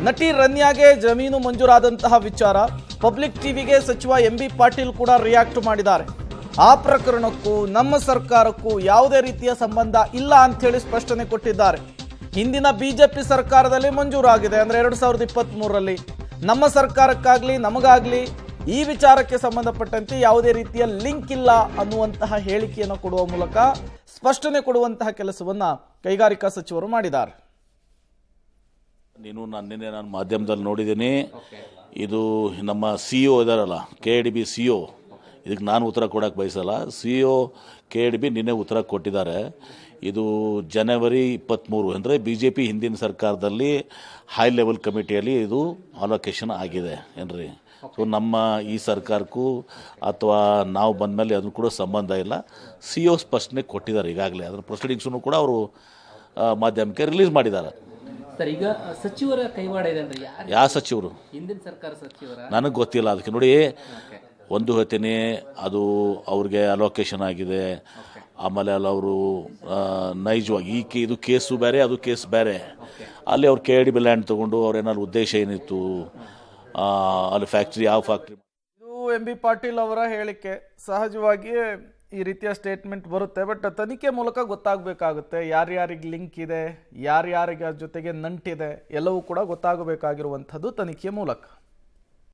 ನಟಿ ರನ್ಯಾಗೆ ಜಮೀನು ಮಂಜೂರಾದಂತಹ ವಿಚಾರ ಪಬ್ಲಿಕ್ ಟಿವಿಗೆ ಸಚಿವ ಎಂಬಿ ಪಾಟೀಲ್ ಕೂಡ ರಿಯಾಕ್ಟ್ ಮಾಡಿದ್ದಾರೆ. ಆ ಪ್ರಕರಣಕ್ಕೂ ನಮ್ಮ ಸರ್ಕಾರಕ್ಕೂ ಯಾವುದೇ ರೀತಿಯ ಸಂಬಂಧ ಇಲ್ಲ ಅಂತ ಹೇಳಿ ಸ್ಪಷ್ಟನೆ ಕೊಟ್ಟಿದ್ದಾರೆ. ಹಿಂದಿನ ಬಿಜೆಪಿ ಸರ್ಕಾರದಲ್ಲಿ ಮಂಜೂರಾಗಿದೆ ಅಂದ್ರೆ 2023ರಲ್ಲಿ. ನಮ್ಮ ಸರ್ಕಾರಕ್ಕಾಗ್ಲಿ ನಮಗಾಗ್ಲಿ ಈ ವಿಚಾರಕ್ಕೆ ಸಂಬಂಧಪಟ್ಟಂತೆ ಯಾವುದೇ ರೀತಿಯ ಲಿಂಕ್ ಇಲ್ಲ ಅನ್ನುವಂತಹ ಹೇಳಿಕೆಯನ್ನು ಕೊಡುವ ಮೂಲಕ ಸ್ಪಷ್ಟನೆ ಕೊಡುವಂತಹ ಕೆಲಸವನ್ನ ಕೈಗಾರಿಕಾ ಸಚಿವರು ಮಾಡಿದ್ದಾರೆ. ನಾನು ಮಾಧ್ಯಮದಲ್ಲಿ ನೋಡಿದ್ದೀನಿ. ಇದು ನಮ್ಮ CEO ಇದಾರಲ್ಲ, KADB CEO, ಇದಕ್ಕೆ ನಾನು ಉತ್ತರ ಕೊಡೋಕ್ಕೆ ಬಯಸಲ್ಲ. CEO KADB ನಿನ್ನೆ ಉತ್ತರ ಕೊಟ್ಟಿದ್ದಾರೆ. ಇದು ಜನವರಿ 23 ಅಂದರೆ BJP ಹಿಂದಿನ ಸರ್ಕಾರದಲ್ಲಿ ಹೈ ಲೆವೆಲ್ ಕಮಿಟಿಯಲ್ಲಿ ಇದು ಅಲೋಕೇಶನ್ ಆಗಿದೆ ಏನ್ರಿ. ಸೊ ನಮ್ಮ ಈ ಸರ್ಕಾರಕ್ಕೂ ಅಥವಾ ನಾವು ಬಂದಮೇಲೆ ಅದನ್ನು ಕೂಡ ಸಂಬಂಧ ಇಲ್ಲ. CEO ಸ್ಪಷ್ಟನೆ ಕೊಟ್ಟಿದ್ದಾರೆ ಈಗಾಗಲೇ. ಅದರ ಪ್ರೊಸೀಡಿಂಗ್ಸನ್ನು ಕೂಡ ಅವರು ಮಾಧ್ಯಮಕ್ಕೆ ರಿಲೀಸ್ ಮಾಡಿದ್ದಾರೆ. ಸರ್, ಈಗ ಸಚಿವರ ಕೈವಾಡ ಇದೆ ಅಂದ್ರೆ ಯಾವ ಸಚಿವರು? ಹಿಂದಿನ ಸರ್ಕಾರ ಸಚಿವರ ನನಗೆ ಗೊತ್ತಿಲ್ಲ. ಅದಕ್ಕೆ ನೋಡಿ, ಒಂದು ಹೇಳ್ತೀನಿ, ಅದು ಅವ್ರಿಗೆ ಅಲೋಕೇಶನ್ ಆಗಿದೆ. ಆಮೇಲೆ ಅಲ್ಲಿ ಅವರು ನೈಜವಾಗಿ ಇದು ಕೇಸು ಬೇರೆ, ಅದು ಕೇಸ್ ಬೇರೆ. ಅಲ್ಲಿ ಅವ್ರು KADB ಲ್ಯಾಂಡ್ ತೊಗೊಂಡು ಅವ್ರೇನಾದ್ರು ಉದ್ದೇಶ ಏನಿತ್ತು, ಅಲ್ಲಿ ಫ್ಯಾಕ್ಟ್ರಿ ಯಾವ ಫ್ಯಾಕ್ಟ್ರಿ. ಇದು ಎಂಬಿ ಪಾಟೀಲ್ ಅವರ ಹೇಳಿಕೆ. ಸಹಜವಾಗಿಯೇ ಈ ರೀತಿಯ ಸ್ಟೇಟ್ಮೆಂಟ್ ಬರುತ್ತೆ. ಬಟ್ ತನಿಖೆ ಮೂಲಕ ಗೊತ್ತಾಗಬೇಕಾಗುತ್ತೆ ಯಾರ್ಯಾರಿಗೆ ಲಿಂಕ್ ಇದೆ, ಯಾರ್ಯಾರಿಗೆ ಜೊತೆಗೆ ನಂಟಿದೆ, ಎಲ್ಲವೂ ಕೂಡ ಗೊತ್ತಾಗಬೇಕಾಗಿರುವಂಥದ್ದು ತನಿಖೆಯ ಮೂಲಕ.